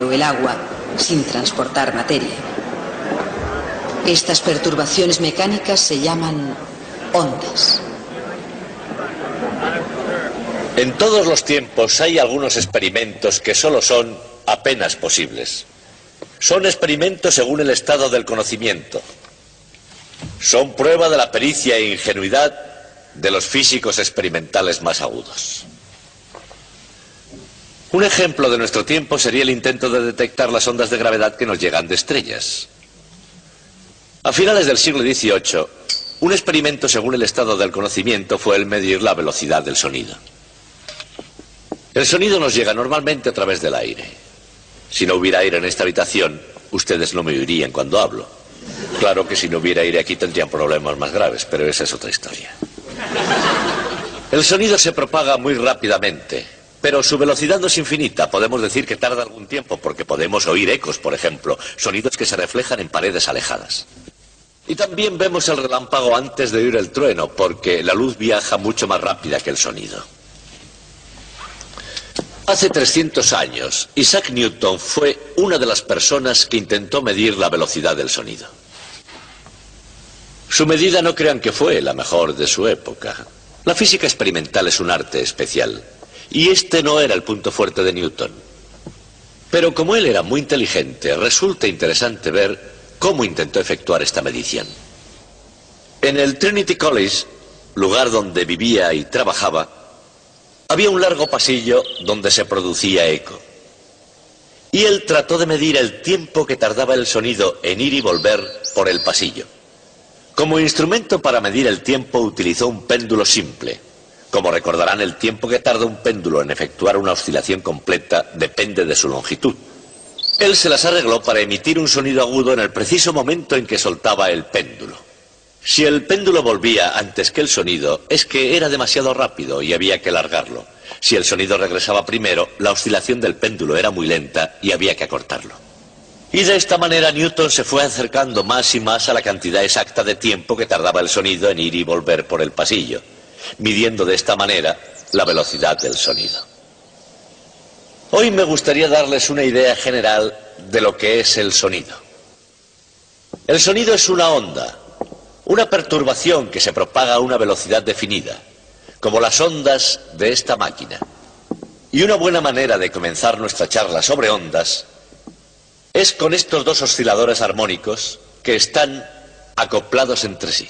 el agua sin transportar materia. Estas perturbaciones mecánicas se llaman ondas. En todos los tiempos hay algunos experimentos que solo son apenas posibles. Son experimentos según el estado del conocimiento. Son prueba de la pericia e ingenuidad de los físicos experimentales más agudos. Un ejemplo de nuestro tiempo sería el intento de detectar las ondas de gravedad que nos llegan de estrellas. A finales del siglo XVIII, un experimento según el estado del conocimiento fue el medir la velocidad del sonido. El sonido nos llega normalmente a través del aire. Si no hubiera aire en esta habitación, ustedes no me oirían cuando hablo. Claro que si no hubiera aire aquí tendrían problemas más graves, pero esa es otra historia. El sonido se propaga muy rápidamente, pero su velocidad no es infinita. Podemos decir que tarda algún tiempo porque podemos oír ecos, por ejemplo, sonidos que se reflejan en paredes alejadas. Y también vemos el relámpago antes de oír el trueno, porque la luz viaja mucho más rápida que el sonido. Hace 300 años, Isaac Newton fue una de las personas que intentó medir la velocidad del sonido. Su medida no crean que fue la mejor de su época. La física experimental es un arte especial, y este no era el punto fuerte de Newton. Pero como él era muy inteligente, resulta interesante ver cómo intentó efectuar esta medición. En el Trinity College, lugar donde vivía y trabajaba, había un largo pasillo donde se producía eco. Y él trató de medir el tiempo que tardaba el sonido en ir y volver por el pasillo. Como instrumento para medir el tiempo utilizó un péndulo simple. Como recordarán, el tiempo que tarda un péndulo en efectuar una oscilación completa depende de su longitud. Él se las arregló para emitir un sonido agudo en el preciso momento en que soltaba el péndulo. Si el péndulo volvía antes que el sonido, es que era demasiado rápido y había que alargarlo. Si el sonido regresaba primero, la oscilación del péndulo era muy lenta y había que acortarlo. Y de esta manera Newton se fue acercando más y más a la cantidad exacta de tiempo que tardaba el sonido en ir y volver por el pasillo, midiendo de esta manera la velocidad del sonido. Hoy me gustaría darles una idea general de lo que es el sonido. El sonido es una onda, una perturbación que se propaga a una velocidad definida, como las ondas de esta máquina. Y una buena manera de comenzar nuestra charla sobre ondas es con estos dos osciladores armónicos que están acoplados entre sí.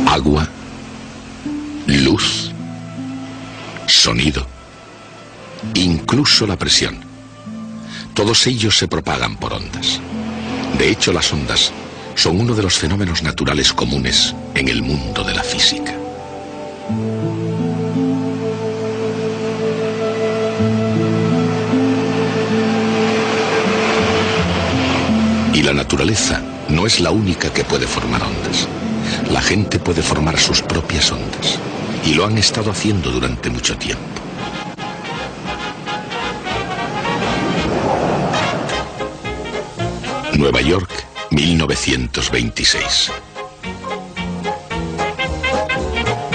Agua, luz, sonido, incluso la presión. Todos ellos se propagan por ondas. De hecho, las ondas son uno de los fenómenos naturales comunes en el mundo de la física. Y la naturaleza no es la única que puede formar ondas. La gente puede formar sus propias ondas, y lo han estado haciendo durante mucho tiempo. Nueva York, 1926.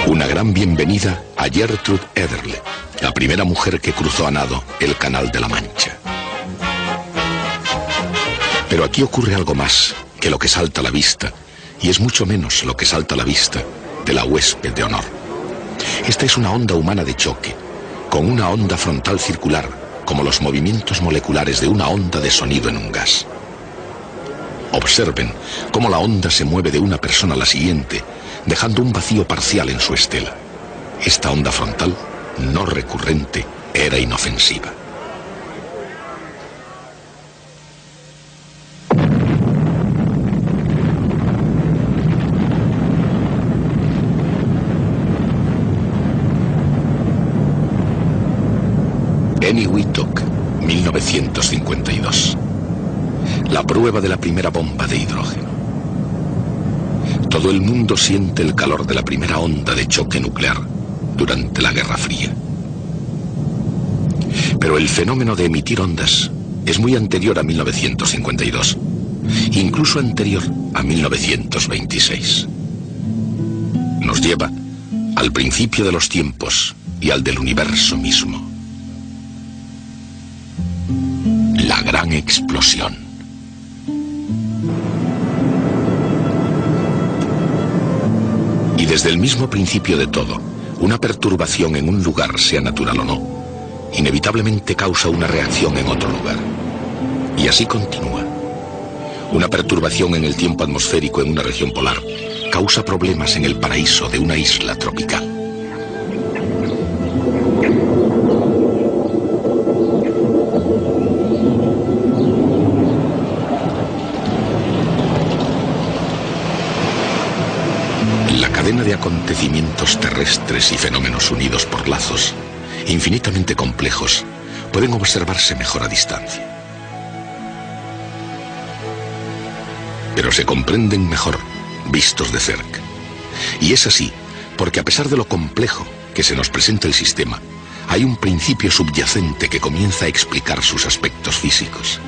Una gran bienvenida a Gertrude Ederle, la primera mujer que cruzó a nado el Canal de la Mancha. Pero aquí ocurre algo más que lo que salta a la vista, y es mucho menos lo que salta a la vista de la huésped de honor. Esta es una onda humana de choque, con una onda frontal circular, como los movimientos moleculares de una onda de sonido en un gas. Observen cómo la onda se mueve de una persona a la siguiente, dejando un vacío parcial en su estela. Esta onda frontal, no recurrente, era inofensiva. Eniwetok, 1952. La prueba de la primera bomba de hidrógeno. Todo el mundo siente el calor de la primera onda de choque nuclear durante la Guerra Fría. Pero el fenómeno de emitir ondas es muy anterior a 1952. incluso anterior a 1926. Nos lleva al principio de los tiempos y al del universo mismo. La gran explosión. Y desde el mismo principio de todo, una perturbación en un lugar, sea natural o no, inevitablemente causa una reacción en otro lugar. Y así continúa. Una perturbación en el tiempo atmosférico en una región polar causa problemas en el paraíso de una isla tropical. La cadena de acontecimientos terrestres y fenómenos unidos por lazos infinitamente complejos pueden observarse mejor a distancia. Pero se comprenden mejor vistos de cerca. Y es así porque a pesar de lo complejo que se nos presenta el sistema, hay un principio subyacente que comienza a explicar sus aspectos físicos.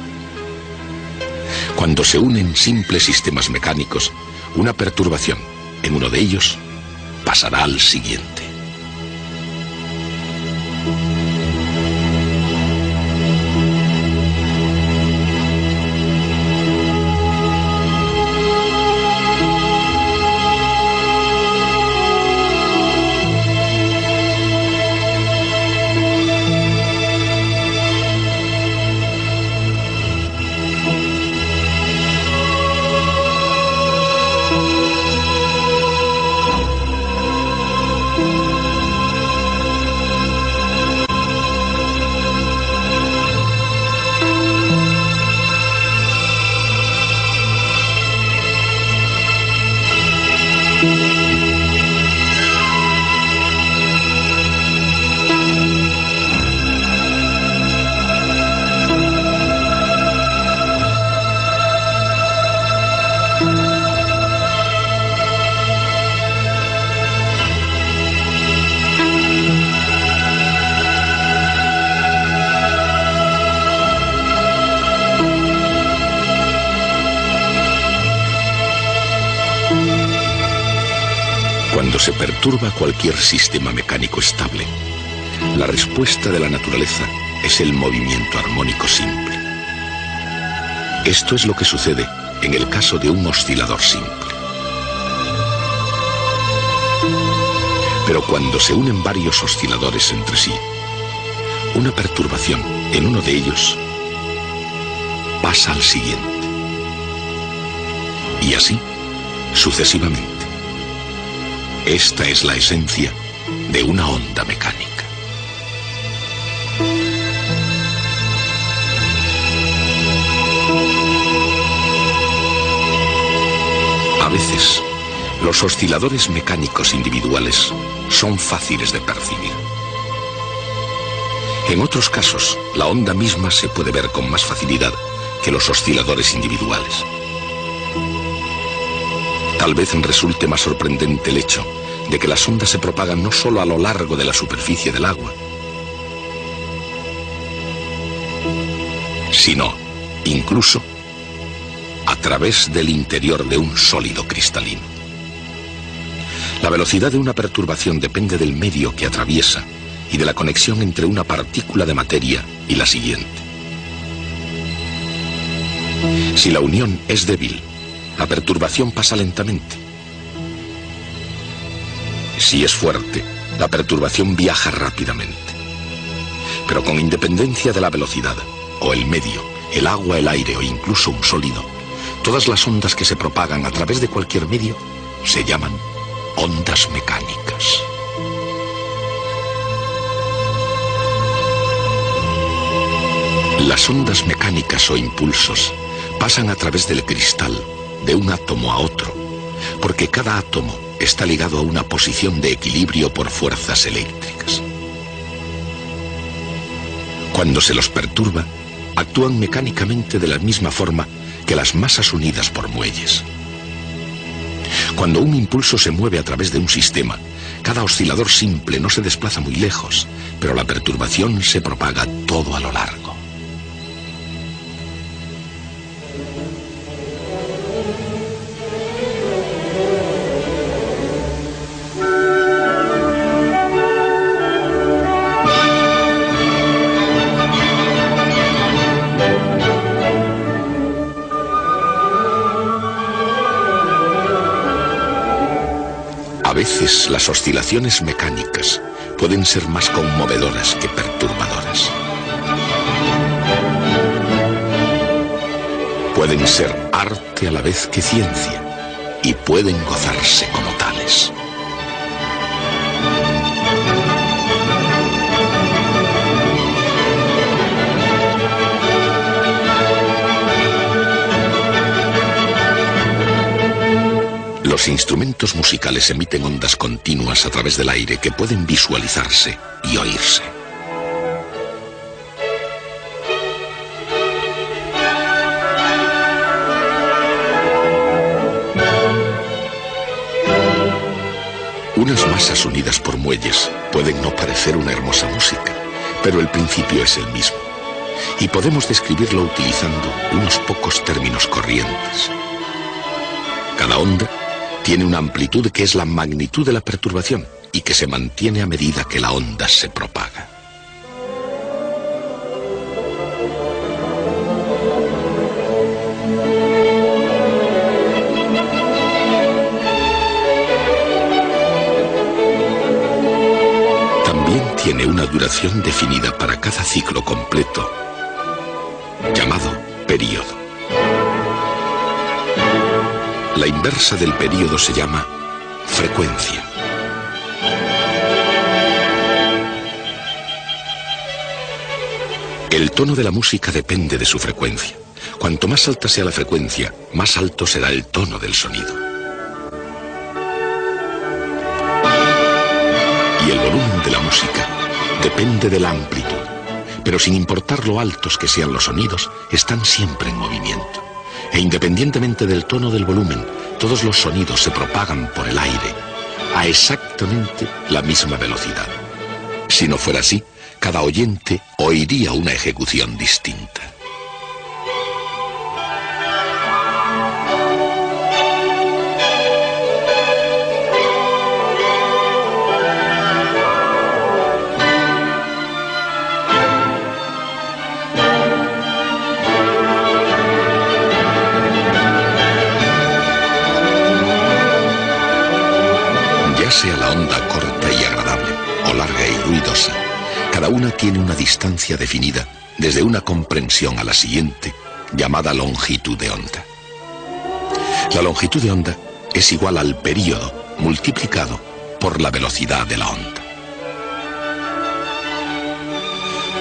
Cuando se unen simples sistemas mecánicos, una perturbación en uno de ellos pasará al siguiente. Cuando se perturba cualquier sistema mecánico estable, la respuesta de la naturaleza es el movimiento armónico simple. Esto es lo que sucede en el caso de un oscilador simple. Pero cuando se unen varios osciladores entre sí, una perturbación en uno de ellos pasa al siguiente. Y así, sucesivamente. Esta es la esencia de una onda mecánica. A veces, los osciladores mecánicos individuales son fáciles de percibir. En otros casos, la onda misma se puede ver con más facilidad que los osciladores individuales. Tal vez resulte más sorprendente el hecho de que las ondas se propagan no solo a lo largo de la superficie del agua, sino, incluso, a través del interior de un sólido cristalino. La velocidad de una perturbación depende del medio que atraviesa y de la conexión entre una partícula de materia y la siguiente. Si la unión es débil, la perturbación pasa lentamente. Si es fuerte, la perturbación viaja rápidamente. Pero con independencia de la velocidad, o el medio, el agua, el aire o incluso un sólido, todas las ondas que se propagan a través de cualquier medio se llaman ondas mecánicas. Las ondas mecánicas o impulsos pasan a través del cristal, de un átomo a otro, porque cada átomo está ligado a una posición de equilibrio por fuerzas eléctricas. Cuando se los perturba, actúan mecánicamente de la misma forma que las masas unidas por muelles. Cuando un impulso se mueve a través de un sistema, cada oscilador simple no se desplaza muy lejos, pero la perturbación se propaga todo a lo largo. A veces las oscilaciones mecánicas pueden ser más conmovedoras que perturbadoras. Pueden ser arte a la vez que ciencia y pueden gozarse como tales. Los instrumentos musicales emiten ondas continuas a través del aire que pueden visualizarse y oírse. Unas masas unidas por muelles pueden no parecer una hermosa música, pero el principio es el mismo. Y podemos describirlo utilizando unos pocos términos corrientes. Cada onda tiene una amplitud que es la magnitud de la perturbación y que se mantiene a medida que la onda se propaga. También tiene una duración definida para cada ciclo completo, llamado período. La inversa del período se llama frecuencia. El tono de la música depende de su frecuencia. Cuanto más alta sea la frecuencia, más alto será el tono del sonido. Y el volumen de la música depende de la amplitud. Pero sin importar lo altos que sean los sonidos, están siempre en movimiento. E independientemente del tono del volumen, todos los sonidos se propagan por el aire a exactamente la misma velocidad. Si no fuera así, cada oyente oiría una ejecución distinta. Sea la onda corta y agradable o larga y ruidosa, cada una tiene una distancia definida desde una comprensión a la siguiente, llamada longitud de onda. La longitud de onda es igual al período multiplicado por la velocidad de la onda.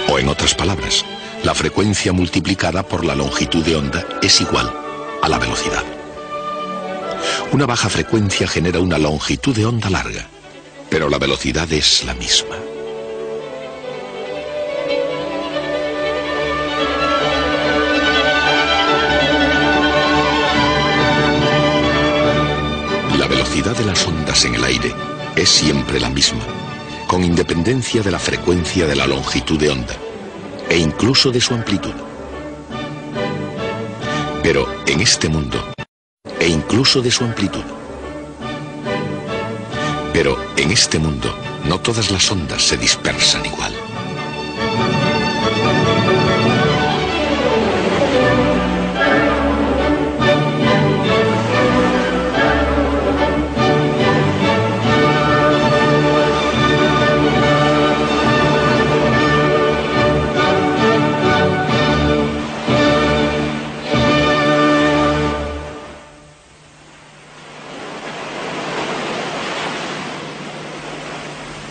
O en otras palabras, la frecuencia multiplicada por la longitud de onda es igual a la velocidad. Una baja frecuencia genera una longitud de onda larga, pero la velocidad es la misma. La velocidad de las ondas en el aire es siempre la misma, con independencia de la frecuencia de la longitud de onda, e incluso de su amplitud. Pero en este mundo, e incluso de su amplitud. Pero en este mundo, no todas las ondas se dispersan igual.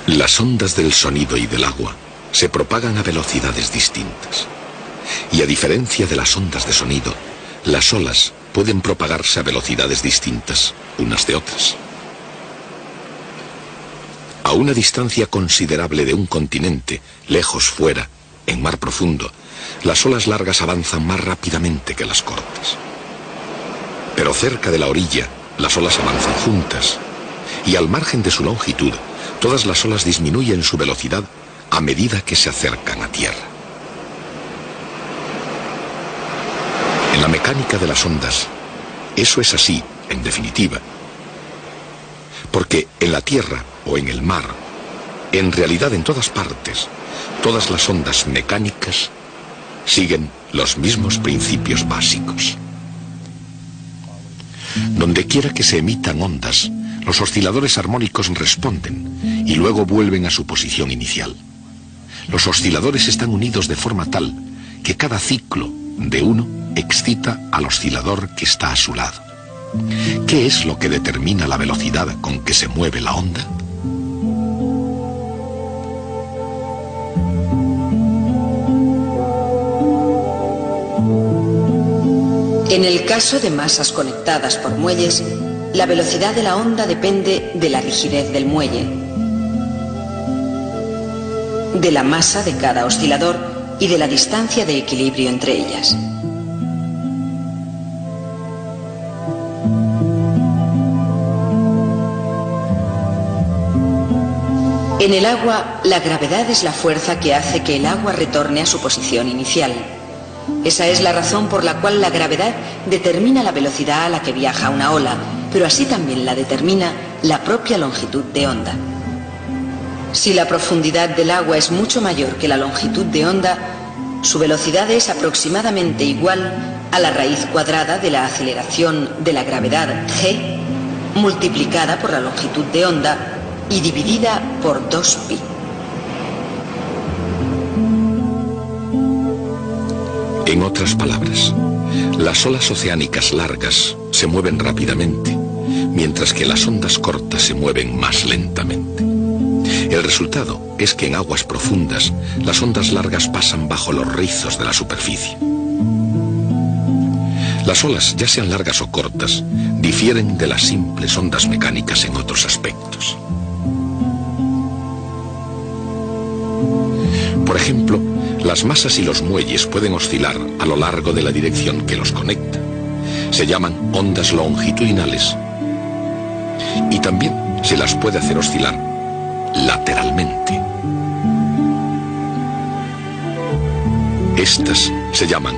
Las ondas del sonido y del agua se propagan a velocidades distintas. Y a diferencia de las ondas de sonido, las olas pueden propagarse a velocidades distintas unas de otras. A una distancia considerable de un continente, lejos fuera, en mar profundo, las olas largas avanzan más rápidamente que las cortas. Pero cerca de la orilla, las olas avanzan juntas, y al margen de su longitud, todas las olas disminuyen su velocidad a medida que se acercan a tierra. En la mecánica de las ondas, eso es así, en definitiva. Porque en la tierra o en el mar, en realidad en todas partes, todas las ondas mecánicas siguen los mismos principios básicos. Donde quiera que se emitan ondas, Los osciladores armónicos responden y luego vuelven a su posición inicial. Los osciladores están unidos de forma tal que cada ciclo de uno excita al oscilador que está a su lado. ¿Qué es lo que determina la velocidad con que se mueve la onda? En el caso de masas conectadas por muelles, la velocidad de la onda depende de la rigidez del muelle, de la masa de cada oscilador y de la distancia de equilibrio entre ellas. En el agua, la gravedad es la fuerza que hace que el agua retorne a su posición inicial. Esa es la razón por la cual la gravedad determina la velocidad a la que viaja una ola, pero así también la determina la propia longitud de onda. Si la profundidad del agua es mucho mayor que la longitud de onda, su velocidad es aproximadamente igual a la raíz cuadrada de la aceleración de la gravedad g multiplicada por la longitud de onda y dividida por 2pi. En otras palabras, las olas oceánicas largas se mueven rápidamente, mientras que las ondas cortas se mueven más lentamente. El resultado es que en aguas profundas, las ondas largas pasan bajo los rizos de la superficie. Las olas, ya sean largas o cortas, difieren de las simples ondas mecánicas en otros aspectos. Por ejemplo, las masas y los muelles pueden oscilar a lo largo de la dirección que los conecta. Se llaman ondas longitudinales. Y también se las puede hacer oscilar lateralmente. Estas se llaman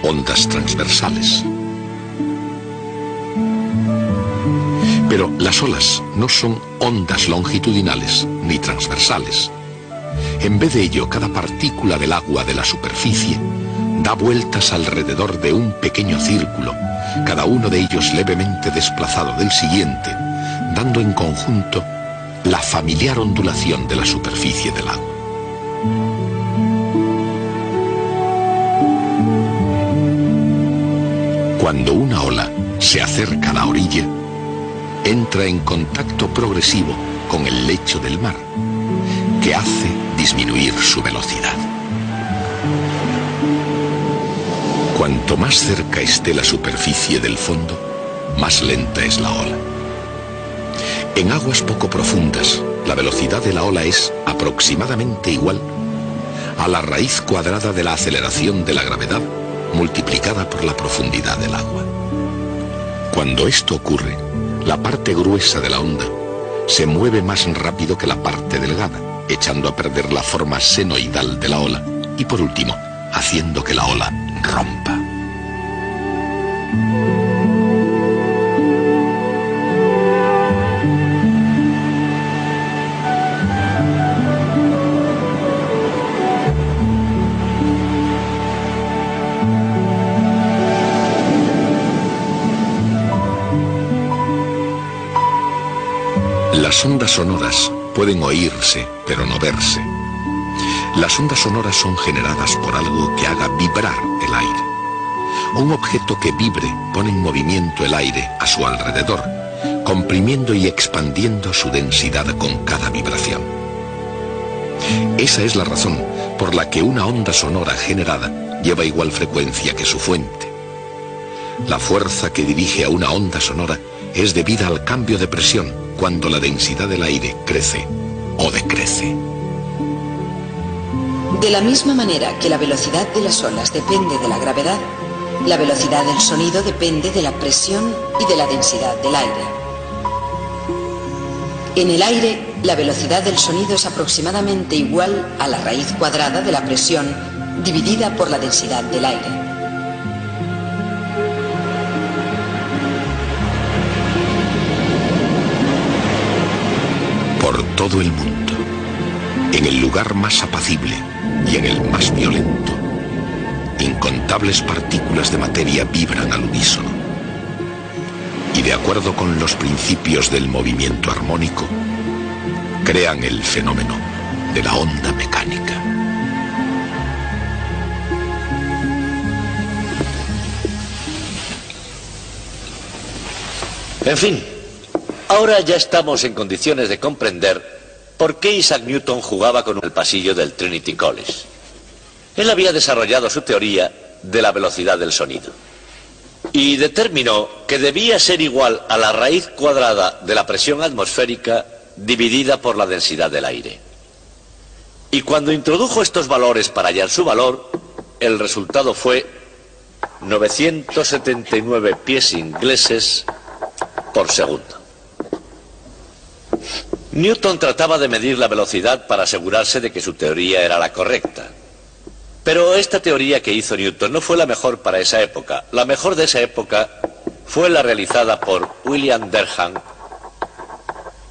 ondas transversales. Pero las olas no son ondas longitudinales ni transversales. En vez de ello, cada partícula del agua de la superficie da vueltas alrededor de un pequeño círculo, cada uno de ellos levemente desplazado del siguiente, dando en conjunto la familiar ondulación de la superficie del agua. Cuando una ola se acerca a la orilla, entra en contacto progresivo con el lecho del mar, que hace disminuir su velocidad. Cuanto más cerca esté la superficie del fondo, más lenta es la ola. En aguas poco profundas, la velocidad de la ola es aproximadamente igual a la raíz cuadrada de la aceleración de la gravedad multiplicada por la profundidad del agua. Cuando esto ocurre, la parte gruesa de la onda se mueve más rápido que la parte delgada, echando a perder la forma senoidal de la ola y, por último, haciendo que la ola rompa. Las ondas sonoras pueden oírse, pero no verse. Las ondas sonoras son generadas por algo que haga vibrar el aire. Un objeto que vibre pone en movimiento el aire a su alrededor, comprimiendo y expandiendo su densidad con cada vibración. Esa es la razón por la que una onda sonora generada lleva igual frecuencia que su fuente. La fuerza que dirige a una onda sonora es debida al cambio de presión cuando la densidad del aire crece o decrece. De la misma manera que la velocidad de las olas depende de la gravedad, la velocidad del sonido depende de la presión y de la densidad del aire. En el aire, la velocidad del sonido es aproximadamente igual a la raíz cuadrada de la presión dividida por la densidad del aire. Por todo el mundo, en el lugar más apacible y en el más violento, incontables partículas de materia vibran al unísono. y de acuerdo con los principios del movimiento armónico, crean el fenómeno de la onda mecánica. En fin, ahora ya estamos en condiciones de comprender por qué Isaac Newton jugaba con el pasillo del Trinity College. Él había desarrollado su teoría de la velocidad del sonido y determinó que debía ser igual a la raíz cuadrada de la presión atmosférica dividida por la densidad del aire. Y cuando introdujo estos valores para hallar su valor, el resultado fue 979 pies ingleses por segundo. Newton trataba de medir la velocidad para asegurarse de que su teoría era la correcta. Pero esta teoría que hizo Newton no fue la mejor para esa época. La mejor de esa época fue la realizada por William Derham,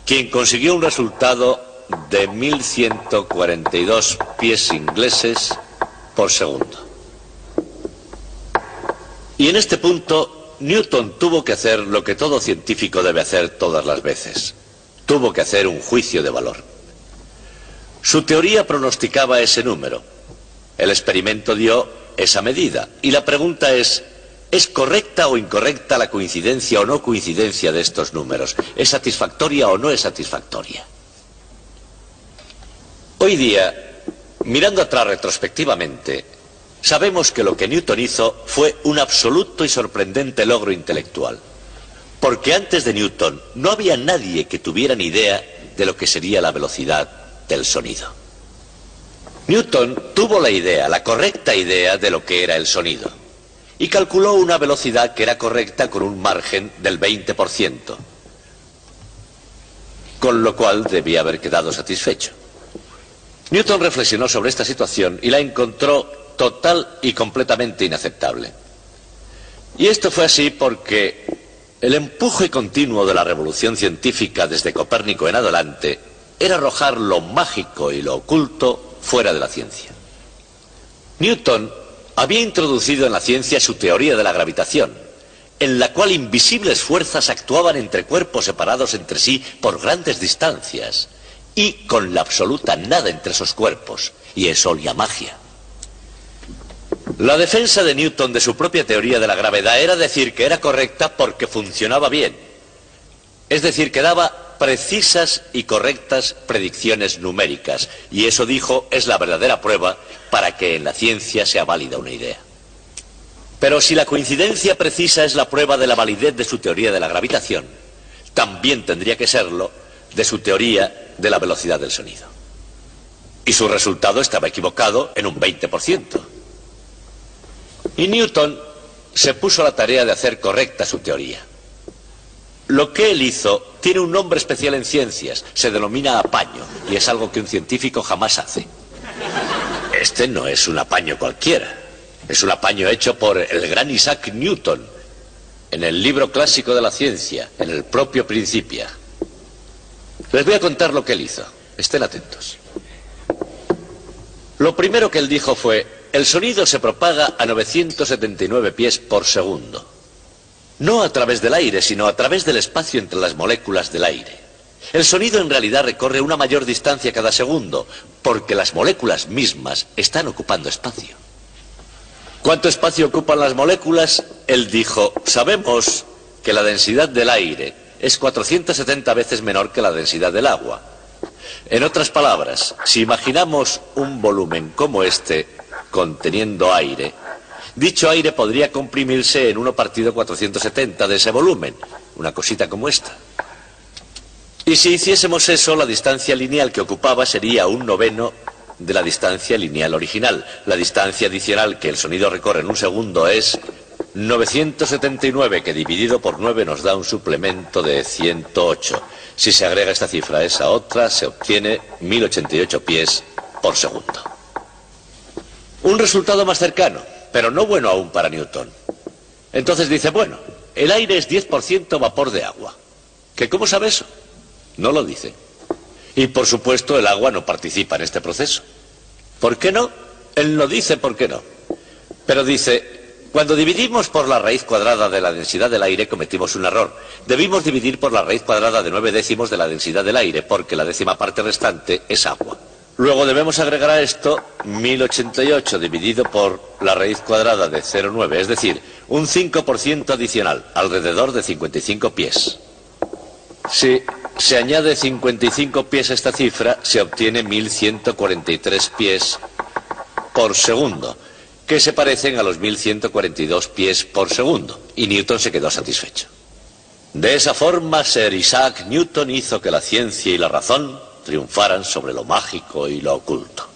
quien consiguió un resultado de 1142 pies ingleses por segundo. Y en este punto, Newton tuvo que hacer lo que todo científico debe hacer todas las veces. Tuvo que hacer un juicio de valor. Su teoría pronosticaba ese número. El experimento dio esa medida. Y la pregunta ¿es correcta o incorrecta la coincidencia o no coincidencia de estos números? ¿Es satisfactoria o no es satisfactoria? Hoy día, mirando atrás retrospectivamente, sabemos que lo que Newton hizo fue un absoluto y sorprendente logro intelectual. Porque antes de Newton no había nadie que tuviera ni idea de lo que sería la velocidad del sonido. Newton tuvo la idea, la correcta idea de lo que era el sonido, y calculó una velocidad que era correcta con un margen del 20%, con lo cual debía haber quedado satisfecho. Newton reflexionó sobre esta situación y la encontró total y completamente inaceptable. Y esto fue así porque el empuje continuo de la revolución científica desde Copérnico en adelante era arrojar lo mágico y lo oculto fuera de la ciencia. Newton había introducido en la ciencia su teoría de la gravitación, en la cual invisibles fuerzas actuaban entre cuerpos separados entre sí por grandes distancias y con la absoluta nada entre esos cuerpos, y eso olía magia. La defensa de Newton de su propia teoría de la gravedad era decir que era correcta porque funcionaba bien, es decir, que daba precisas y correctas predicciones numéricas, y eso, dijo, es la verdadera prueba para que en la ciencia sea válida una idea. Pero si la coincidencia precisa es la prueba de la validez de su teoría de la gravitación, también tendría que serlo de su teoría de la velocidad del sonido. Y su resultado estaba equivocado en un 20%. Y Newton se puso a la tarea de hacer correcta su teoría. Lo que él hizo tiene un nombre especial en ciencias, se denomina apaño, y es algo que un científico jamás hace. Este no es un apaño cualquiera, es un apaño hecho por el gran Isaac Newton, en el libro clásico de la ciencia, en el propio Principia. Les voy a contar lo que él hizo, estén atentos. Lo primero que él dijo fue: el sonido se propaga a 979 pies por segundo. No a través del aire, sino a través del espacio entre las moléculas del aire. El sonido en realidad recorre una mayor distancia cada segundo, porque las moléculas mismas están ocupando espacio. ¿Cuánto espacio ocupan las moléculas? Él dijo: sabemos que la densidad del aire es 470 veces menor que la densidad del agua. En otras palabras, si imaginamos un volumen como este, conteniendo aire, dicho aire podría comprimirse en 1 partido 470 de ese volumen, una cosita como esta. Y si hiciésemos eso, la distancia lineal que ocupaba sería 1/9 de la distancia lineal original. La distancia adicional que el sonido recorre en un segundo es 979, que dividido por 9 nos da un suplemento de 108. Si se agrega esta cifra a esa otra, se obtiene 1088 pies por segundo. Un resultado más cercano, pero no bueno aún para Newton. Entonces dice: bueno, el aire es 10% vapor de agua. ¿Que cómo sabe eso? No lo dice. Y por supuesto el agua no participa en este proceso. ¿Por qué no? Él no dice por qué no. Pero dice: Cuando dividimos por la raíz cuadrada de la densidad del aire cometimos un error. Debimos dividir por la raíz cuadrada de 9 décimos de la densidad del aire, porque la décima parte restante es agua. Luego debemos agregar a esto 1088 dividido por la raíz cuadrada de 0,9, es decir, un 5% adicional, alrededor de 55 pies. Si se añade 55 pies a esta cifra, se obtiene 1143 pies por segundo, que se parecen a los 1142 pies por segundo, y Newton se quedó satisfecho. De esa forma, Sir Isaac Newton hizo que la ciencia y la razón triunfaran sobre lo mágico y lo oculto.